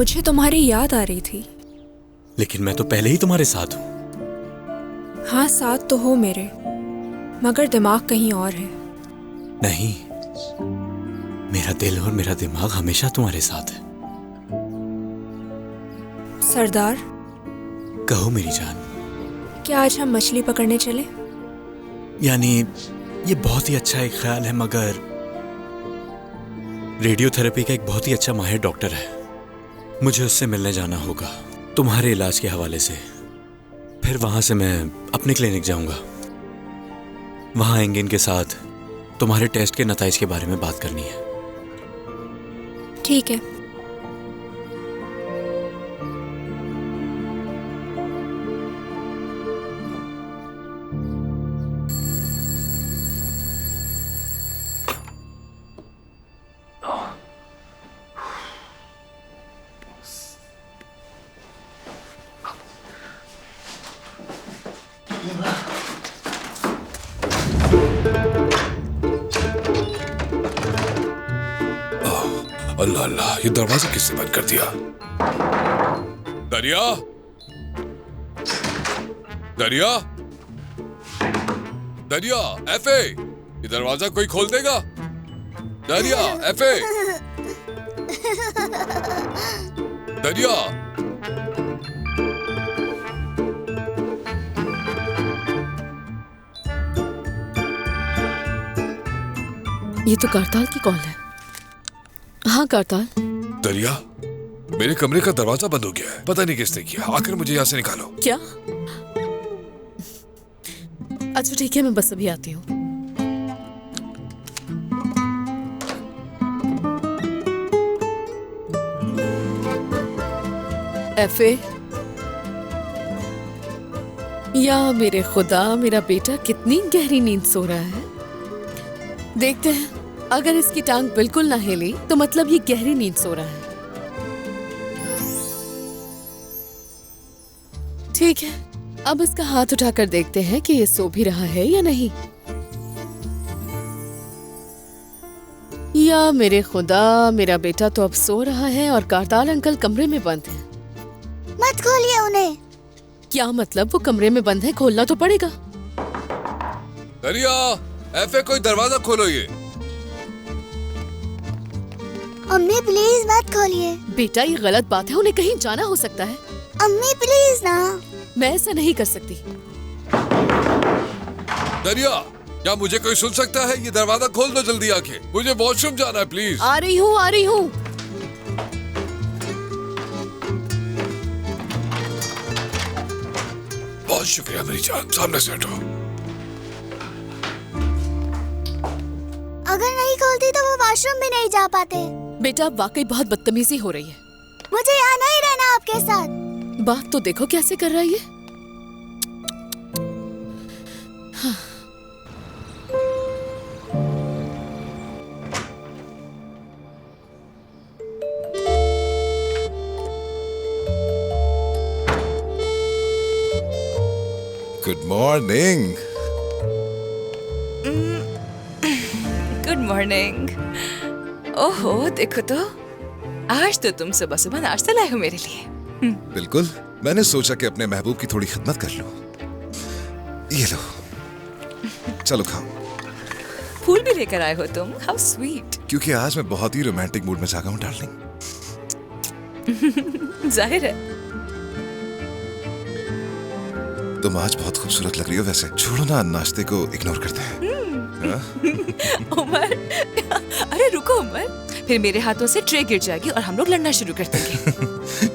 मुझे तुम्हारी याद आ रही थी। लेकिन मैं तो पहले ही तुम्हारे साथ हूँ। हाँ, साथ तो हो मेरे, मगर दिमाग कहीं और है। नहीं, मेरा दिल और मेरा दिमाग हमेशा तुम्हारे साथ है। सरदार, कहो मेरी जान। क्या आज हम मछली पकड़ने चले? यानी ये बहुत ही अच्छा एक ख्याल है, मगर रेडियोथेरेपी का एक बहुत ही अच्छा माहिर डॉक्टर है, मुझे उससे मिलने जाना होगा तुम्हारे इलाज के हवाले से। फिर वहां से मैं अपने क्लिनिक जाऊंगा। वहां एंगिन के साथ तुम्हारे टेस्ट के नताइज के बारे में बात करनी है। ठीक है। अल्लाह अल्लाह, ये दरवाजा किसने बंद कर दिया? दरिया, दरिया, दरिया, एफए, ये दरवाजा कोई खोल देगा? दरिया, एफए, दरिया। ये तो करताल की कॉल है। हाँ करताल। दरिया, मेरे कमरे का दरवाजा बंद हो गया है, पता नहीं किसने किया। आखिर मुझे यहाँ से निकालो। क्या? अच्छा ठीक है, मैं बस अभी आती हूँ। एफए, या मेरे खुदा, मेरा बेटा कितनी गहरी नींद सो रहा है। देखते हैं, अगर इसकी टांग बिल्कुल ना हिली तो मतलब ये गहरी नींद सो रहा है। ठीक है, अब इसका हाथ उठाकर देखते हैं कि ये सो भी रहा है या नहीं। या मेरे खुदा, मेरा बेटा तो अब सो रहा है और करताल अंकल कमरे में बंद है। मत खोलिए उन्हें। क्या मतलब? वो कमरे में बंद है, खोलना तो पड़ेगा। दरिया, एफए, कोई दरवाजा खोलो। ये अम्मी प्लीज मत खोलिए। बेटा ये गलत बात है, उन्हें कहीं जाना हो सकता है। अम्मी प्लीज ना। मैं ऐसा नहीं कर सकती। दरिया, क्या मुझे कोई सुन सकता है? ये दरवाजा खोल दो जल्दी आके, मुझे वॉशरूम जाना है प्लीज। आ रही हूँ, आ रही हूँ। बहुत शुक्रिया मेरी जान, सामने से हटो। अगर नहीं खोलती तो वो वॉशरूम भी नहीं जा पाते। बेटा वाकई बहुत बदतमीजी हो रही है। मुझे यहाँ नहीं रहना आपके साथ। बात तो देखो कैसे कर रहा है ये। हाँ। Good morning. Good morning. ओहो, देखो तो, आज तो तुम सुबह सुबह नाश्ता लाए हो मेरे लिए। बिल्कुल, मैंने सोचा कि अपने महबूब की थोड़ी खिदमत कर लूं। ये लो, चलो खाओ। फूल भी लेकर आए हो तुम, हाउ स्वीट। क्योंकि आज मैं बहुत ही रोमांटिक मूड में जागा हूँ डार्लिंग। जाहिर है। तुम आज बहुत खूबसूरत लग रही हो। वैसे छोड़ो ना, नाश्ते को इग्नोर करते हैं। उमर, अरे रुको उमर, फिर मेरे हाथों से ट्रे गिर जाएगी और हम लोग लड़ना शुरू कर देंगे।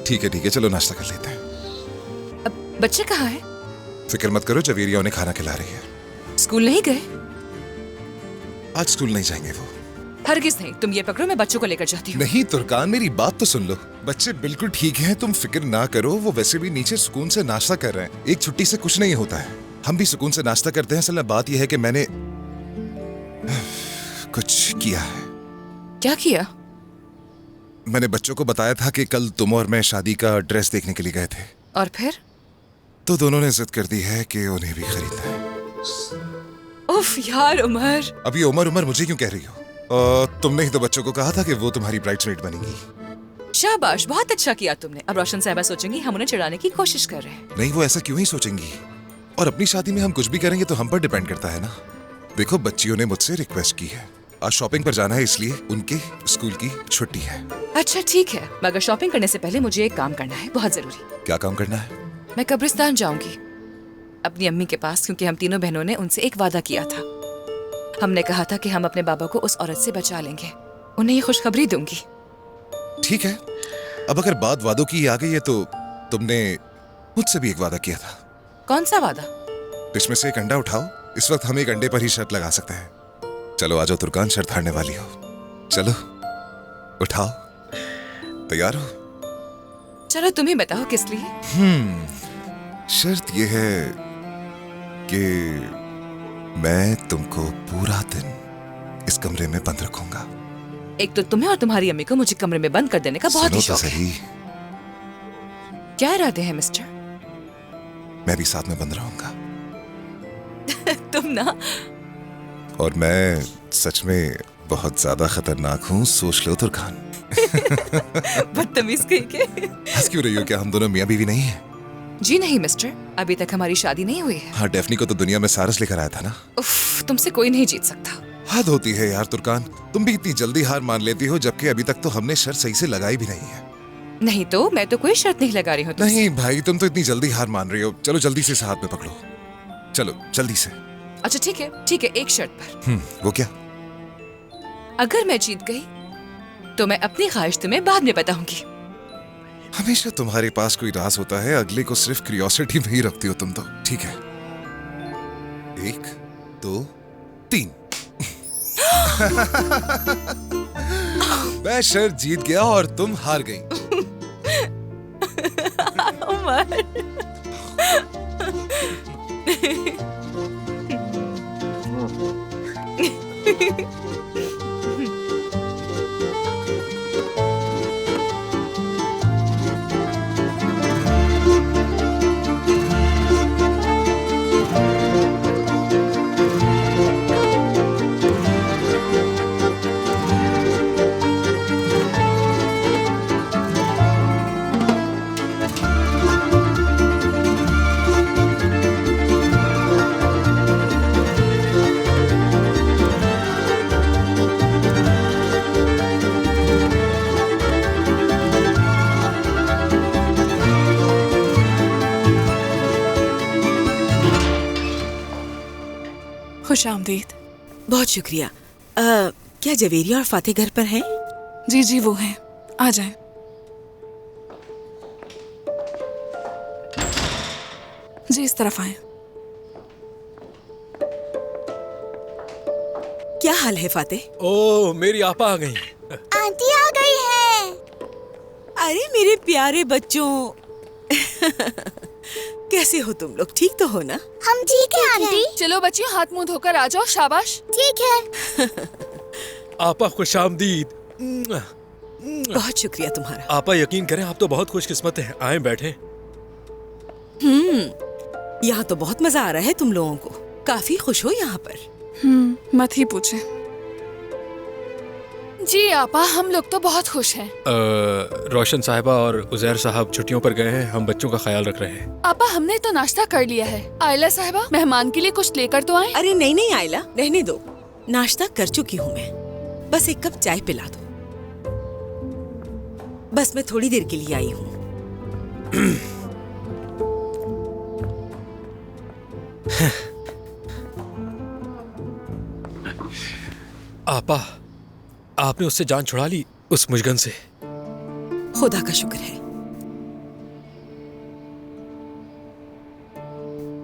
ठीक है, चलो नाश्ता कर लेते हैं। अब बच्चे कहाँ हैं? फिक्र मत करो, जवेरिया उन्हें खाना खिला रही है। स्कूल नहीं गए? आज स्कूल नहीं जाएंगे वो। हरगिज नहीं। तुम ये पकड़ो, मैं बच्चों को लेकर जाती हूँ। नहीं तुर्कान, मेरी बात तो सुन लो। बच्चे बिल्कुल ठीक हैं, तुम फिक्र ना करो। वो वैसे भी नीचे सुकून से नाश्ता कर रहे हैं। एक छुट्टी से कुछ नहीं होता है, हम भी सुकून से नाश्ता करते हैं। असल में बात यह है कि मैंने कुछ किया है। क्या किया? मैंने बच्चों को बताया था कि कल तुम और मैं शादी का ड्रेस देखने के लिए गए थे। और फिर? तो दोनों ने जिद कर दी है कि उन्हें भी खरीदना है। उफ यार उमर। अब ये उमर उमर मुझे क्यों कह रही हो? तुमने ही तो बच्चों को कहा था कि वो तुम्हारी ब्राइडमेड बनेंगी। शाबाश, बहुत अच्छा किया तुमने। अब रोशन साहबा सोचेंगी हम उन्हें चिढ़ाने की कोशिश कर रहे हैं। नहीं, वो ऐसा क्यों ही सोचेंगी। और अपनी शादी में हम कुछ भी करेंगे तो हम पर डिपेंड करता है ना। देखो, बच्चियों ने मुझसे रिक्वेस्ट की है, आज शॉपिंग पर जाना है, इसलिए उनके स्कूल की छुट्टी है। अच्छा ठीक है, मगर शॉपिंग करने से पहले मुझे एक काम करना है, बहुत जरूरी। क्या काम करना है? मैं कब्रिस्तान जाऊंगी अपनी अम्मी के पास, क्योंकि हम तीनों बहनों ने उनसे एक वादा किया था। हमने कहा था कि हम अपने बाबा को उस औरत से बचा लेंगे, उन्हें ये खुशखबरी दूंगी। ठीक है, अब अगर बात वादों की आ गई है तो तुमने मुझसे भी एक वादा किया था। कौन सा वादा? इसमें से एक अंडा उठाओ, इस वक्त हम एक अंडे पर ही शर्त लगा सकते हैं। चलो आ जाओ तुर्कान, शर्त हारने वाली हो। चलो उठाओ, तैयार हो? चलो तुम ही बताओ किस लिए। शर्त यह है कि मैं तुमको पूरा दिन इस कमरे में बंद रखूंगा। एक तो तुम्हें और तुम्हारी अम्मी को मुझे कमरे में बंद कर देने का बहुत ही सुनो तो शौक है। सही, क्या इरादे हैं मिस्टर? मैं भी साथ में बंद रहूंगा। तुम ना, और मैं सच में बहुत ज्यादा खतरनाक हूँ, सोच लो तुर्कान। बदतमीज कहीं के। हंस क्यों रही हो? क्या हम दोनों मियाँ बीवी नहीं है? जी नहीं मिस्टर, अभी तक हमारी शादी नहीं हुई है। हाँ, डेफनी को तो दुनिया में सारस लेकर आया था ना। उफ, तुमसे कोई नहीं जीत सकता। हद होती है यार तुर्कान, तुम भी इतनी जल्दी हार मान लेती हो, जबकि अभी तक तो हमने शर्त सही से लगाई भी नहीं है। नहीं तो मैं तो कोई शर्त नहीं लगा रही हूँ तुमसे। नहीं भाई, तुम तो इतनी जल्दी हार मान रही हो। चलो जल्दी से इस हाथ में पकड़ो, चलो जल्दी से। अच्छा ठीक है, एक शर्त पर। वो क्या? अगर मैं जीत गई तो मैं अपनी ख्वाहिश तुम्हें बाद में बताऊंगी। हमेशा तुम्हारे पास कोई राज होता है, अगले को सिर्फ क्यूरियोसिटी में ही रखती हो तुम तो। ठीक है, 1 2 3। मैं शर्त जीत गया और तुम हार गई। उमर। खुशामदीद। बहुत शुक्रिया। क्या जवेरिया और फातिह घर पर हैं? जी जी वो हैं, आ जाएं। जी इस तरफ आएं। क्या हाल है फातिह? ओह, मेरी आपा आ गई। आंटी आ गई है। अरे मेरे प्यारे बच्चों। कैसे हो तुम लोग? ठीक तो हो ना? हम ठीक है आंटी। चलो बच्चियों, हाथ मुंह धोकर आ जाओ। शाबाश। ठीक है। आपा खुशामदीद। बहुत शुक्रिया तुम्हारा। आपा यकीन करें, आप तो बहुत खुशकिस्मत हैं। आए बैठे। यहाँ तो बहुत मजा आ रहा है तुम लोगों को। काफी खुश हो यहाँ पर। मत ही पूछे। जी आपा, हम लोग तो बहुत खुश हैं। रोशन साहिबा और उजैर साहब छुट्टियों पर गए हैं, हम बच्चों का ख्याल रख रहे हैं। आपा हमने तो नाश्ता कर लिया है। आयला साहिबा, मेहमान के लिए कुछ लेकर तो आए। अरे नहीं नहीं आयला, रहने दो। नाश्ता कर चुकी हूँ मैं, बस एक कप चाय पिला दो। बस मैं थोड़ी देर के लिए आई हूँ। आपा, आपने उससे जान छुड़ा ली, उस मुजगन से। खुदा का शुक्र है।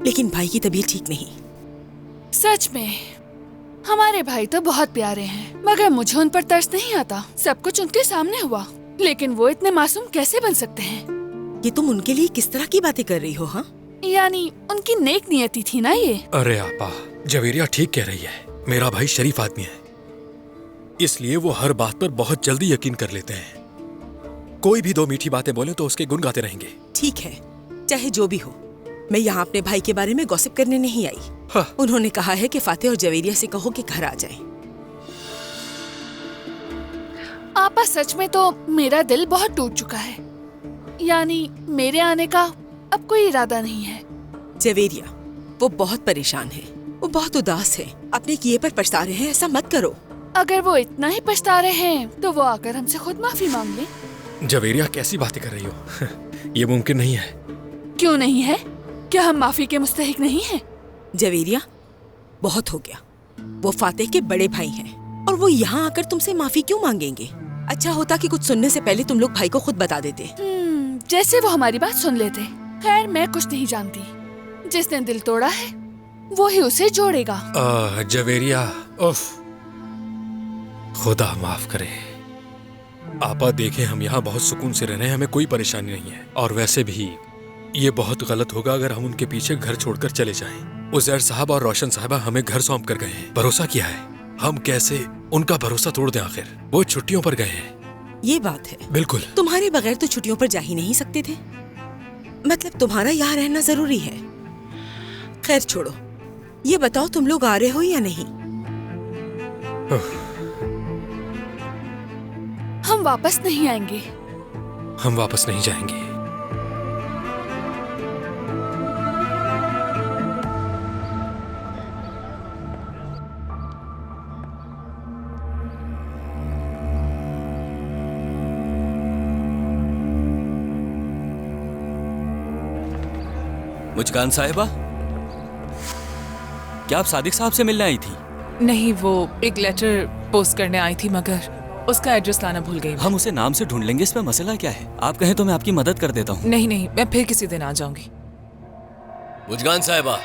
लेकिन भाई की तबीयत ठीक नहीं। सच में हमारे भाई तो बहुत प्यारे हैं, मगर मुझे उन पर तरस नहीं आता। सब कुछ उनके सामने हुआ, लेकिन वो इतने मासूम कैसे बन सकते हैं? ये तुम उनके लिए किस तरह की बातें कर रही हो? हाँ, यानी उनकी नेक नियति थी ना ये। अरे आपा, जवेरिया ठीक कह रही है। मेरा भाई शरीफ आदमी है, इसलिए वो हर बात पर बहुत जल्दी यकीन कर लेते हैं। कोई भी 2 मीठी बातें बोले तो उसके गुण गाते रहेंगे। ठीक है, चाहे जो भी हो। मैं यहाँ अपने भाई के बारे में गॉसिप करने नहीं आई। हाँ। उन्होंने कहा है कि फातिह और जवेरिया से कहो कि घर आ जाएं। आपा सच में तो मेरा दिल बहुत टूट चुका है। यानी मेरे आने का अब कोई इरादा नहीं है। जवेरिया, वो बहुत परेशान है, वो बहुत उदास है, अपने किए पर पछता रहे हैं। ऐसा मत करो। अगर वो इतना ही पछता रहे हैं तो वो आकर हमसे खुद माफी मांग ले। जवेरिया, कैसी बातें कर रही हो? ये मुमकिन नहीं है। क्यों नहीं है? क्या हम माफी के मुस्तहिक नहीं हैं? जवेरिया, बहुत हो गया। वो फातेह के बड़े भाई हैं और वो यहाँ आकर तुमसे माफी क्यों मांगेंगे? अच्छा होता कि कुछ सुनने से पहले तुम लोग भाई को खुद बता देते। जैसे वो हमारी बात सुन लेते। खैर, मैं कुछ नहीं जानती। जिसने दिल तोड़ा है वो ही उसे जोड़ेगा। जवेरिया, उफ, खुदा माफ करे। आपा देखें, हम यहाँ बहुत सुकून से रह रहे हैं, हमें कोई परेशानी नहीं है। और वैसे भी ये बहुत गलत होगा अगर हम उनके पीछे घर छोड़कर चले जाएं। उजैर साहब और रोशन साहबा हमें घर सौंप कर गए हैं, भरोसा किया है। हम कैसे उनका भरोसा तोड़ दें? आखिर वो छुट्टियों पर गए हैं। ये बात है। बिल्कुल। तुम्हारे बगैर तो छुट्टियों पर जा ही नहीं सकते थे। मतलब तुम्हारा यहाँ रहना जरूरी है। खैर छोड़ो, ये बताओ तुम लोग आ रहे हो या नहीं? हम वापस नहीं आएंगे। हम वापस नहीं जाएंगे। मुस्कान साहिबा, क्या आप सादिक साहब से मिलने आई थी? नहीं, वो एक लेटर पोस्ट करने आई थी मगर उसका एड्रेस लाना भूल गई। हम उसे नाम से ढूंढ लेंगे, इसमें मसला क्या है? आप कहें तो मैं आपकी मदद कर देता हूँ। नहीं नहीं, मैं फिर किसी दिन आ जाऊंगी। मुस्कान साहिबा,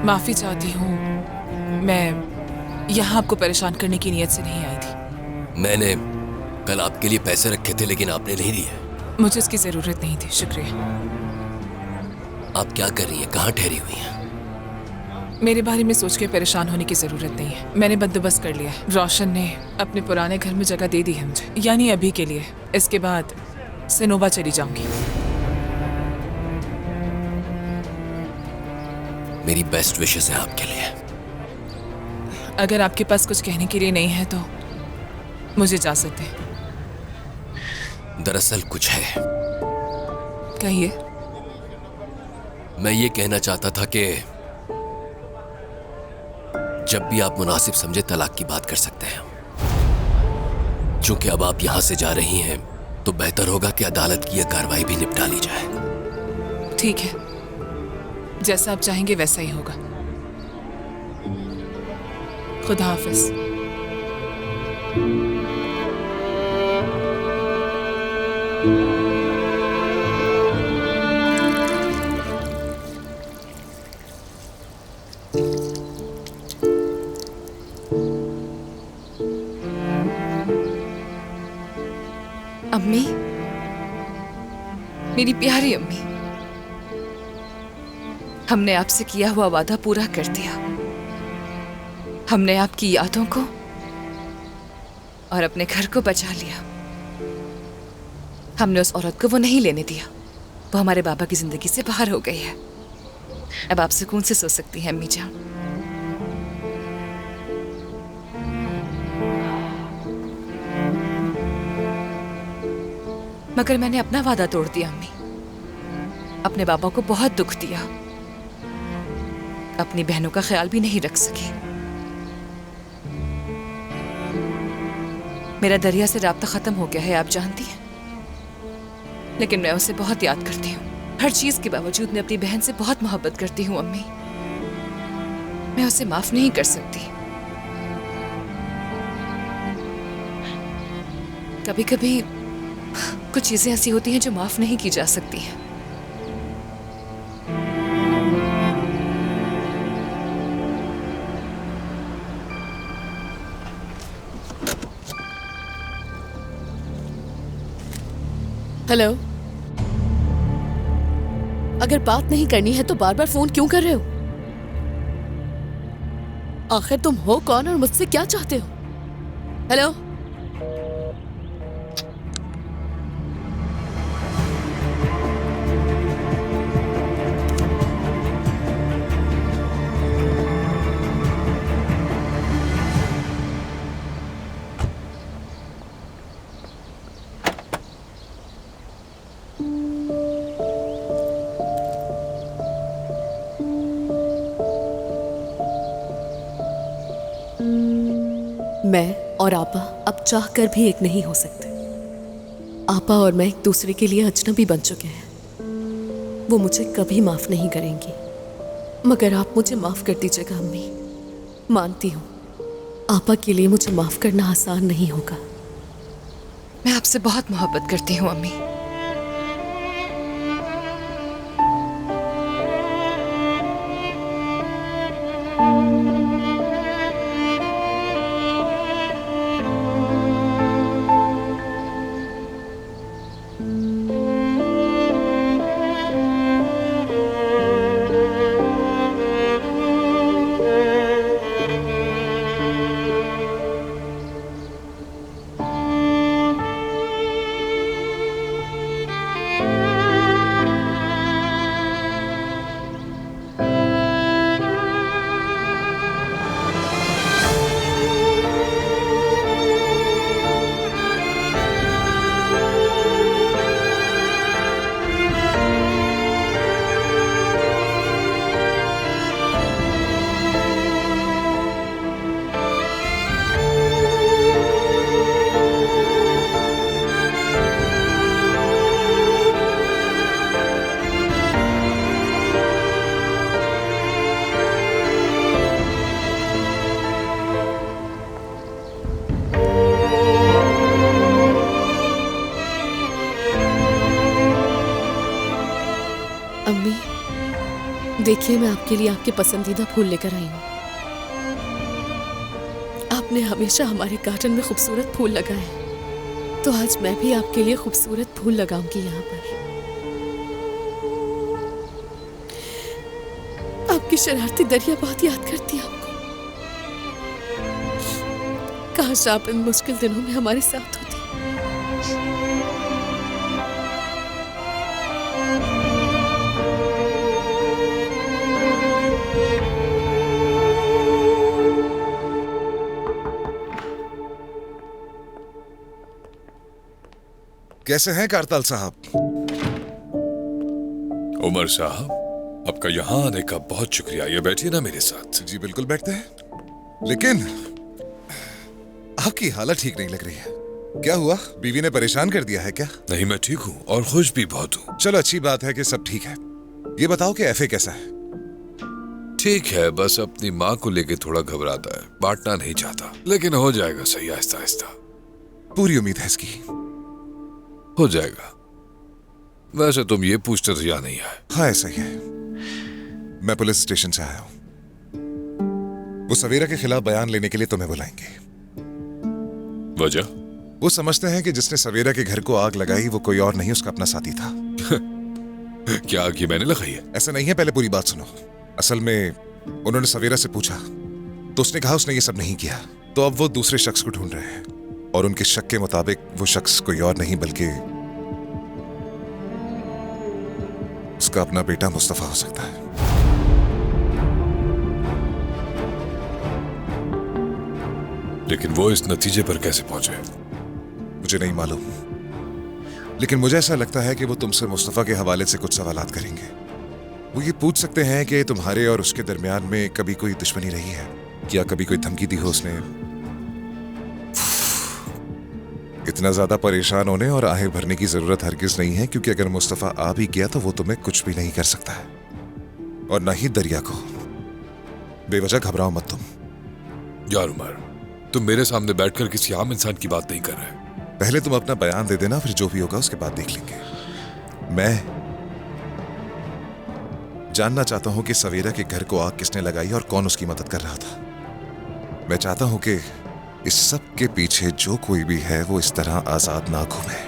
माफी चाहती हूँ, मैं यहाँ आपको परेशान करने की नीयत से नहीं आई थी। मैंने कल आपके लिए पैसे रखे थे लेकिन आपने नहीं दिए। मुझे इसकी जरूरत नहीं थी, शुक्रिया। आप क्या कर रही हैं? कहाँ ठहरी हुई हैं? मेरे बारे में सोच के परेशान होने की जरूरत नहीं है। मैंने बंदोबस्त कर लिया है। रोशन ने अपने पुराने घर में जगह दे दी है मुझे, यानी अभी के लिए। इसके बाद सिनोबा चली जाऊंगी। मेरी बेस्ट विशेस है आपके लिए। अगर आपके पास कुछ कहने के लिए नहीं है तो मुझे इजाजत दें। दरअसल कुछ है। कहिए। मैं ये कहना चाहता था कि जब भी आप मुनासिब समझे तलाक की बात कर सकते हैं। चूंकि अब आप यहां से जा रही हैं तो बेहतर होगा कि अदालत की यह कार्रवाई भी निपटा ली जाए। ठीक है, जैसा आप चाहेंगे वैसा ही होगा। खुदा हाफिज। अम्मी, मेरी प्यारी अम्मी, हमने आपसे किया हुआ वादा पूरा कर दिया। हमने आपकी यादों को और अपने घर को बचा लिया। हमने उस औरत को वो नहीं लेने दिया। वो हमारे बाबा की जिंदगी से बाहर हो गई है। अब आप सुकून से सो सकती हैं अम्मी जान। मगर मैंने अपना वादा तोड़ दिया अम्मी। अपने बाबा को बहुत दुख दिया। अपनी बहनों का ख्याल भी नहीं रख सकी। मेरा दरिया से राब्ता खत्म हो गया है, आप जानती हैं। लेकिन मैं उसे बहुत याद करती हूँ। हर चीज के बावजूद मैं अपनी बहन से बहुत मोहब्बत करती हूँ अम्मी। मैं उसे माफ नहीं कर सकती। कभी कभी कुछ चीजें ऐसी होती हैं जो माफ नहीं की जा सकती हैं। हेलो, अगर बात नहीं करनी है तो बार बार फोन क्यों कर रहे हो? आखिर तुम हो कौन और मुझसे क्या चाहते हो? हेलो, मैं और आपा अब चाह कर भी एक नहीं हो सकते। आपा और मैं एक दूसरे के लिए अजनबी बन चुके हैं। वो मुझे कभी माफ नहीं करेंगी, मगर आप मुझे माफ कर दीजिएगा अम्मी। मानती हूँ आपा के लिए मुझे माफ करना आसान नहीं होगा। मैं आपसे बहुत मोहब्बत करती हूँ अम्मी। अम्मी देखिए, मैं आपके लिए आपके पसंदीदा फूल लेकर आई हूँ। आपने हमेशा हमारे गार्डन में खूबसूरत फूल लगाए हैं, तो आज मैं भी आपके लिए खूबसूरत फूल लगाऊंगी यहाँ पर। आपकी शरारती दरिया बहुत याद करती है आपको। काश आप इन मुश्किल दिनों में हमारे साथ होती। कैसे हैं कारताल साहब? उमर साहब, आपका यहाँ आने का बहुत शुक्रिया। ये बैठिए ना मेरे साथ। जी बिल्कुल बैठते हैं, लेकिन आपकी हालत ठीक नहीं लग रही है। क्या हुआ? बीवी ने परेशान कर दिया है क्या? नहीं, मैं ठीक हूँ और खुश भी बहुत हूँ। चलो अच्छी बात है कि सब ठीक है। ये बताओ कि एफए कैसा है? ठीक है, बस अपनी माँ को लेके थोड़ा घबराता है, बांटना नहीं चाहता, लेकिन हो जाएगा सही आहिस्ता आहिस्ता। पूरी उम्मीद है इसकी। हो जाएगा। वैसे तुम ये पूछते तो यहाँ नहीं आए। हाँ ऐसा ही है। मैं पुलिस स्टेशन से आया हूँ। वो सवेरा के खिलाफ बयान लेने के लिए तुम्हें बुलाएंगे। वजह? वो समझते हैं कि जिसने सवेरा के घर को आग लगाई वो कोई और नहीं, उसका अपना साथी था। क्या आग ये मैंने लगाई है? ऐसा नहीं है, पहले पूरी बात सुनो। असल में उन्होंने सवेरा से पूछा तो उसने कहा उसने ये सब नहीं किया। तो अब वो दूसरे शख्स को ढूंढ रहे हैं और उनके शक के मुताबिक वो शख्स कोई और नहीं बल्कि उसका अपना बेटा मुस्तफा हो सकता है। लेकिन वो इस नतीजे पर कैसे पहुंचे? मुझे नहीं मालूम, लेकिन मुझे ऐसा लगता है कि वो तुमसे मुस्तफा के हवाले से कुछ सवालात करेंगे। वो ये पूछ सकते हैं कि तुम्हारे और उसके दरमियान में कभी कोई दुश्मनी रही है, क्या कभी कोई धमकी दी हो उसने। इतना ज्यादा परेशान होने और आहें भरने की जरूरत हरगिज नहीं है, क्योंकि अगर मुस्तफा आ भी गया तो वो तुम्हें कुछ भी नहीं कर सकता है, और न ही दरिया को। बेवजह घबराओ मत तुम। यार उमर, तुम मेरे सामने बैठकर किसी आम इंसान की बात नहीं कर रहे। पहले तुम अपना बयान दे देना, फिर जो भी होगा उसके बाद देख लेंगे। मैं जानना चाहता हूं कि सवेरा के घर को आग किसने लगाई और कौन उसकी मदद कर रहा था। मैं चाहता हूं कि इस सब के पीछे जो कोई भी है वो इस तरह आजाद ना घूमे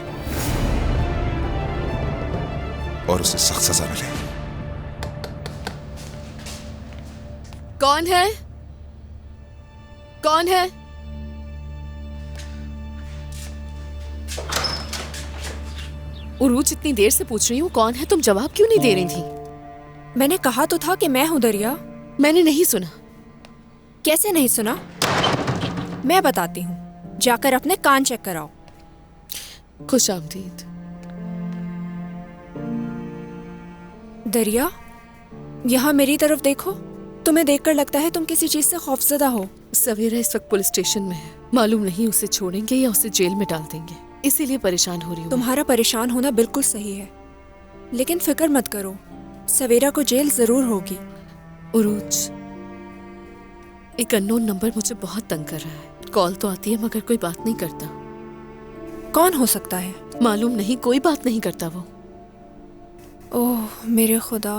और उसे सख्त सजा मिले। कौन है? कौन है? उरूज, इतनी देर से पूछ रही हूँ कौन है, तुम जवाब क्यों नहीं दे रही थी? मैंने कहा तो था कि मैं हूं दरिया। मैंने नहीं सुना। कैसे नहीं सुना? मैं बताती हूँ, जाकर अपने कान चेक कराओ। खुश आमदीद। दरिया, यहाँ मेरी तरफ देखो। तुम्हें देखकर लगता है तुम किसी चीज से खौफजदा हो। सवेरा इस वक्त पुलिस स्टेशन में है, मालूम नहीं उसे छोड़ेंगे या उसे जेल में डाल देंगे, इसीलिए परेशान हो रही हूँ। तुम्हारा परेशान होना बिल्कुल सही है, लेकिन फिक्र मत करो, सवेरा को जेल जरूर होगी। उरूज, एक अननोन नंबर मुझे बहुत तंग कर रहा है। कॉल तो आती है मगर कोई बात नहीं करता। कौन हो सकता है? मालूम नहीं, कोई बात नहीं करता वो। ओह मेरे खुदा,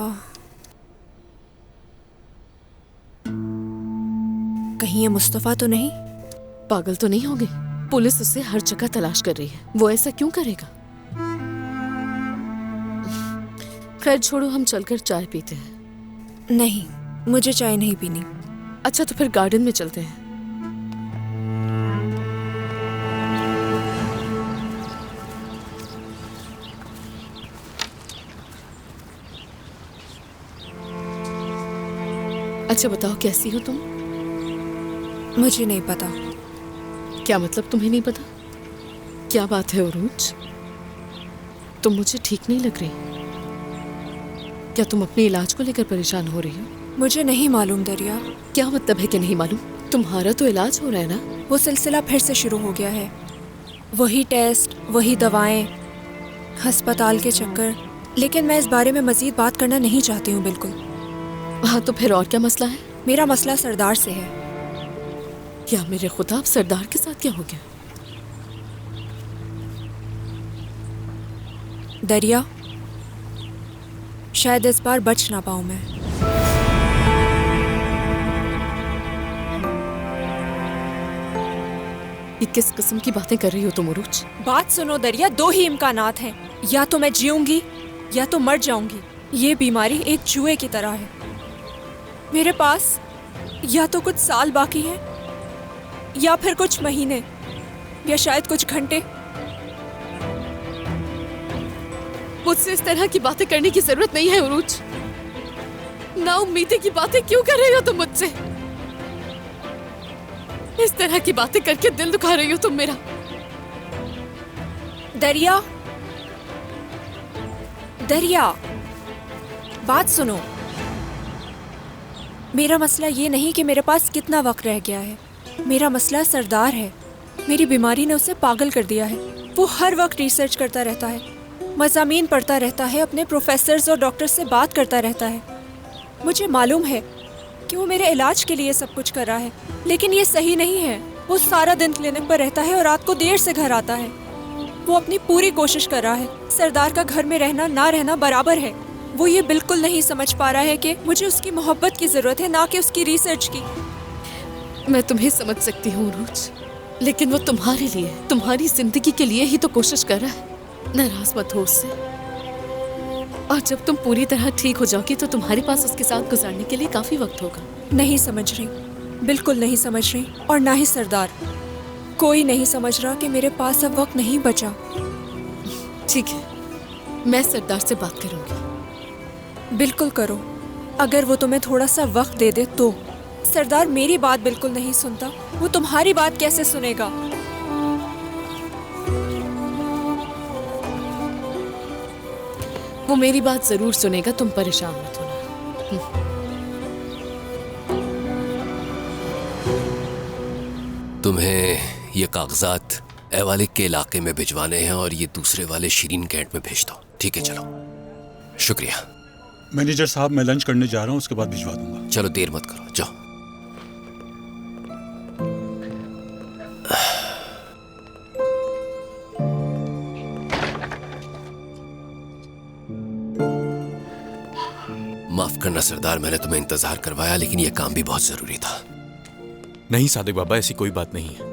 कहीं ये मुस्तफा तो नहीं? पागल तो नहीं हो गई? पुलिस उसे हर जगह तलाश कर रही है, वो ऐसा क्यों करेगा? खैर छोड़ो, हम चलकर चाय पीते हैं। नहीं, मुझे चाय नहीं पीनी। अच्छा तो फिर गार्डन में चलते हैं। अच्छा बताओ, कैसी हो तुम? मुझे नहीं पता। क्या मतलब तुम्हें नहीं पता? क्या बात है उरूज, तुम मुझे ठीक नहीं लग रही। क्या तुम अपने इलाज को लेकर परेशान हो रही हो? मुझे नहीं मालूम दरिया। क्या मतलब है कि नहीं मालूम? तुम्हारा तो इलाज हो रहा है ना? वो सिलसिला फिर से शुरू हो गया है, वही टेस्ट, वही दवाएं, अस्पताल के चक्कर। लेकिन मैं इस बारे में मजीद बात करना नहीं चाहती हूँ बिल्कुल। हाँ तो फिर और क्या मसला है? मेरा मसला सरदार से है। क्या मेरे खुदा, अब सरदार के साथ क्या हो गया? दरिया, शायद इस बार बच ना पाऊं मैं। ये किस किस्म की बातें कर रही हो तुम उरूज? बात सुनो दरिया, दो ही इम्कानात हैं, या तो मैं जीऊंगी या तो मर जाऊंगी। ये बीमारी एक जुए की तरह है। मेरे पास या तो कुछ साल बाकी है या फिर कुछ महीने या शायद कुछ घंटे। मुझसे इस तरह की बातें करने की जरूरत नहीं है उरूज। ना उम्मीदी की बातें क्यों कर रही हो तुम मुझसे? इस तरह की बातें करके दिल दुखा रही हो तुम मेरा। दरिया, दरिया, बात सुनो। मेरा मसला ये नहीं कि मेरे पास कितना वक्त रह गया है, मेरा मसला सरदार है। मेरी बीमारी ने उसे पागल कर दिया है। वो हर वक्त रिसर्च करता रहता है, मज़ामीन पढ़ता रहता है, अपने प्रोफेसर्स और डॉक्टर्स से बात करता रहता है। मुझे मालूम है कि वो मेरे इलाज के लिए सब कुछ कर रहा है, लेकिन ये सही नहीं है। वो सारा दिन क्लिनिक पर रहता है और रात को देर से घर आता है। वो अपनी पूरी कोशिश कर रहा है। सरदार का घर में रहना ना रहना बराबर है। वो ये बिल्कुल नहीं समझ पा रहा है कि मुझे उसकी मोहब्बत की जरूरत है, ना कि उसकी रिसर्च की। मैं तुम्हें समझ सकती हूँ उरूज, लेकिन वो तुम्हारे लिए, तुम्हारी जिंदगी के लिए ही तो कोशिश कर रहा है। नाराज मत हो उससे। और जब तुम पूरी तरह ठीक हो जाओगी तो तुम्हारे पास उसके साथ गुजारने के लिए काफी वक्त होगा। नहीं समझ रही, बिल्कुल नहीं समझ रही, और ना ही सरदार। कोई नहीं समझ रहा कि मेरे पास अब वक्त नहीं बचा। ठीक है, मैं सरदार से बात करूंगी। बिल्कुल करो, अगर वो तुम्हें थोड़ा सा वक्त दे दे तो। सरदार मेरी बात बिल्कुल नहीं सुनता, वो तुम्हारी बात कैसे सुनेगा? वो मेरी बात जरूर सुनेगा, तुम परेशान मत होना। तुम्हें ये कागजात एवालिक के इलाके में भिजवाने हैं और ये दूसरे वाले शीरीन कैंट में भेज दो। ठीक है, चलो। शुक्रिया मैनेजर साहब, मैं लंच करने जा रहा हूँ, उसके बाद भिजवा दूंगा। चलो, देर मत करो, जाओ। माफ करना सरदार, मैंने तुम्हें इंतजार करवाया, लेकिन यह काम भी बहुत जरूरी था। नहीं सादिक बाबा, ऐसी कोई बात नहीं है।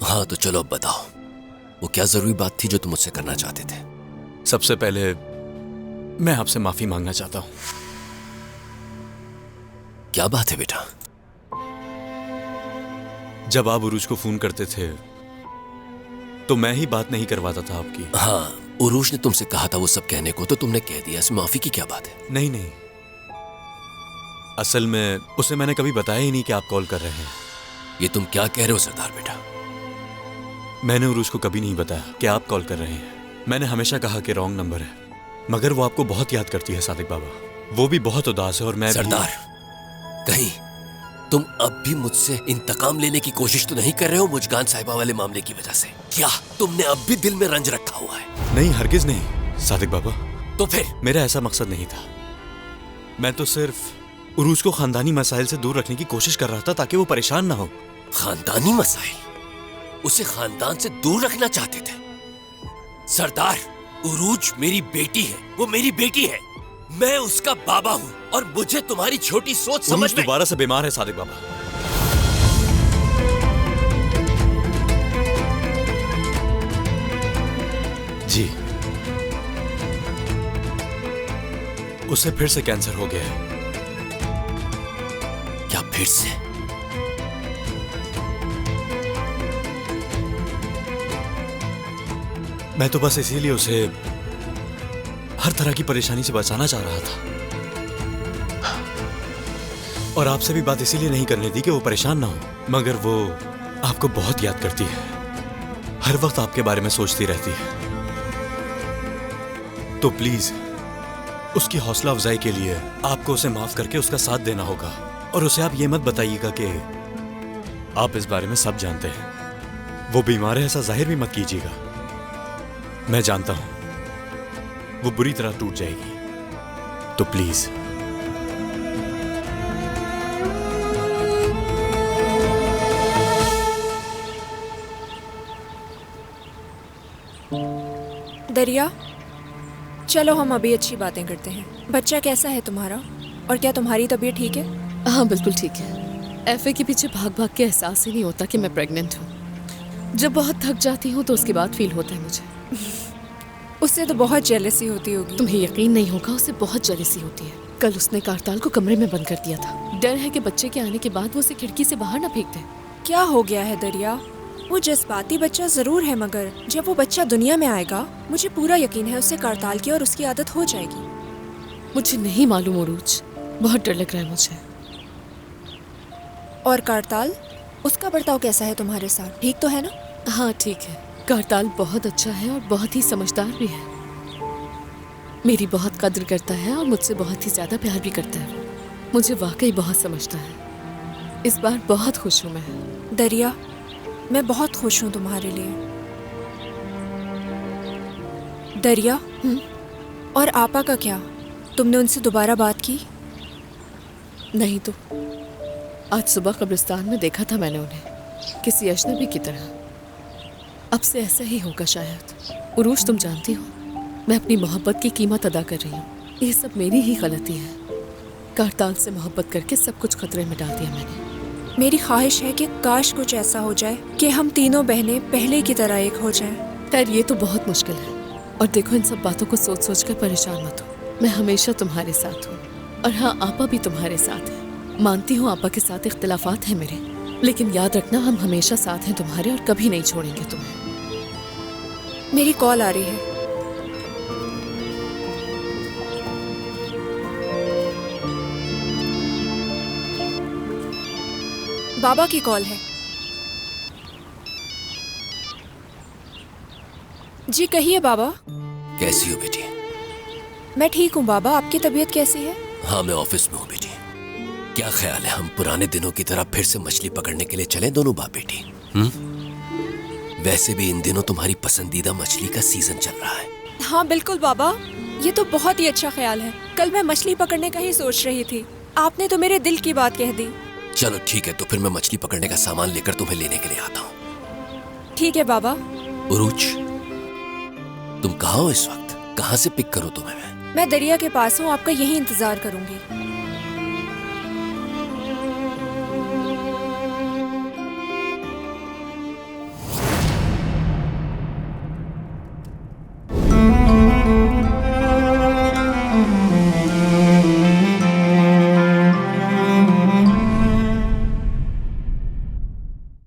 हाँ तो चलो अब बताओ, वो क्या जरूरी बात थी जो तुम मुझसे करना चाहते थे? सबसे पहले मैं आपसे माफी मांगना चाहता हूं। क्या बात है बेटा? जब आप उरूज को फोन करते थे तो मैं ही बात नहीं करवाता था आपकी। हाँ, उरूज ने तुमसे कहा था वो सब कहने को, तो तुमने कह दिया। इसमें माफी की क्या बात है? नहीं नहीं, असल में उसे मैंने कभी बताया ही नहीं कि आप कॉल कर रहे हैं। ये तुम क्या कह रहे हो सरदार बेटा? मैंने उरूज को कभी नहीं बताया कि आप कॉल कर रहे हैं। मैंने हमेशा कहा कि रॉन्ग नंबर है, मगर वो आपको बहुत याद करती है सादिक बाबा। वो भी बहुत उदास है और मैं सरदार, कहीं तुम अब भी मुझसे इंतकाम लेने की कोशिश तो नहीं कर रहे हो मुझगान साहिबा वाले मामले की वजह से? क्या तुमने अब भी दिल में रंज रखा हुआ है? नहीं, हरगिज नहीं सादिक बाबा। तो फिर? मेरा ऐसा मकसद नहीं था। मैं तो सिर्फ उरूज को खानदानी मसाइल से दूर रखने की कोशिश कर रहा था ताकि वो परेशान ना हो। खानदानी मसाइल? उसे खानदान से दूर रखना चाहते थे? सरदार, उरूज मेरी बेटी है, वो मेरी बेटी है। मैं उसका बाबा हूँ और मुझे तुम्हारी छोटी सोच समझ में। दोबारा से बीमार है सादिक बाबा। जी, उसे फिर से कैंसर हो गया है। क्या फिर से? मैं तो बस इसीलिए उसे हर तरह की परेशानी से बचाना चाह रहा था, और आपसे भी बात इसीलिए नहीं करनी थी कि वो परेशान ना हो, मगर वो आपको बहुत याद करती है, हर वक्त आपके बारे में सोचती रहती है। तो प्लीज उसकी हौसला अफजाई के लिए आपको उसे माफ करके उसका साथ देना होगा, और उसे आप ये मत बताइएगा कि आप इस बारे में सब जानते हैं। वो बीमार है ऐसा जाहिर भी मत कीजिएगा। मैं जानता हूं वो बुरी तरह टूट जाएगी, तो प्लीज। दरिया, चलो हम अभी अच्छी बातें करते हैं। बच्चा कैसा है तुम्हारा, और क्या तुम्हारी तबीयत ठीक है? हाँ बिल्कुल ठीक है। एफए के पीछे भाग भाग के एहसास ही नहीं होता कि मैं प्रेग्नेंट हूँ। जब बहुत थक जाती हूँ तो उसके बाद फील होता है मुझे। उससे तो बहुत जेलसी होती होगी। तुम्हें यकीन नहीं होगा, उसे बहुत जेलसी होती है। कल उसने कारताल को कमरे में बंद कर दिया था। डर है कि बच्चे के आने के बाद वो उसे खिड़की से बाहर ना फेंक दे। क्या हो गया है दरिया? वो जज्बाती बच्चा जरूर है, मगर जब वो बच्चा दुनिया में आएगा मुझे पूरा यकीन है उससे कारताल की और उसकी आदत हो जाएगी। मुझे नहीं मालूम उरूज, बहुत डर लग रहा है मुझे। और कारताल, उसका बर्ताव कैसा है तुम्हारे साथ? ठीक तो है ना? हाँ ठीक है। कारताल बहुत अच्छा है और बहुत ही समझदार भी है। मेरी बहुत कद्र करता है और मुझसे बहुत ही ज्यादा प्यार भी करता है। मुझे वाकई बहुत समझता है। इस बार बहुत खुश हूँ मैं। दरिया, मैं बहुत खुश हूँ तुम्हारे लिए। दरिया, और आपा का क्या? तुमने उनसे दोबारा बात की? नहीं तो आज सुबह कब्रिस्तान में देखा था मैंने उन्हें, किसी अजनबी की तरह। अब से ऐसा ही होगा शायद। उरूज, तुम जानती हो मैं अपनी मोहब्बत की कीमत अदा कर रही हूँ। ये सब मेरी ही गलती है। कारताल से मोहब्बत करके सब कुछ खतरे में डाल दिया मैंने। मेरी ख्वाहिश है कि काश कुछ ऐसा हो जाए कि हम तीनों बहनें पहले की तरह एक हो जाएं। खैर ये तो बहुत मुश्किल है। और देखो, इन सब बातों को सोच सोच कर परेशान मत हो। मैं हमेशा तुम्हारे साथ हूँ। और हाँ, आपा भी तुम्हारे साथ है। मानती हूँ आपा के साथ इख्तिलाफात हैं मेरे, लेकिन याद रखना हम हमेशा साथ हैं तुम्हारे और कभी नहीं छोड़ेंगे तुम्हें। मेरी कॉल आ रही है। बाबा की कॉल है। जी कहिए बाबा। कैसी हो बेटी? मैं ठीक हूँ बाबा, आपकी तबीयत कैसी है? हाँ, मैं ऑफिस में हूँ बेटी। क्या ख्याल है हम पुराने दिनों की तरह फिर से मछली पकड़ने के लिए चलें दोनों बाप बेटी? वैसे भी इन दिनों तुम्हारी पसंदीदा मछली का सीजन चल रहा है। हाँ बिल्कुल बाबा, ये तो बहुत ही अच्छा ख्याल है। कल मैं मछली पकड़ने का ही सोच रही थी, आपने तो मेरे दिल की बात कह दी। चलो ठीक है, तो फिर मैं मछली पकड़ने का सामान लेकर तुम्हें लेने के लिए आता हूँ। ठीक है बाबा। उरूज, तुम कहाँ हो इस वक्त? कहाँ से पिक करूँ तुम्हें मैं? मैं दरिया के पास हूँ, आपका यही इंतजार करूंगी।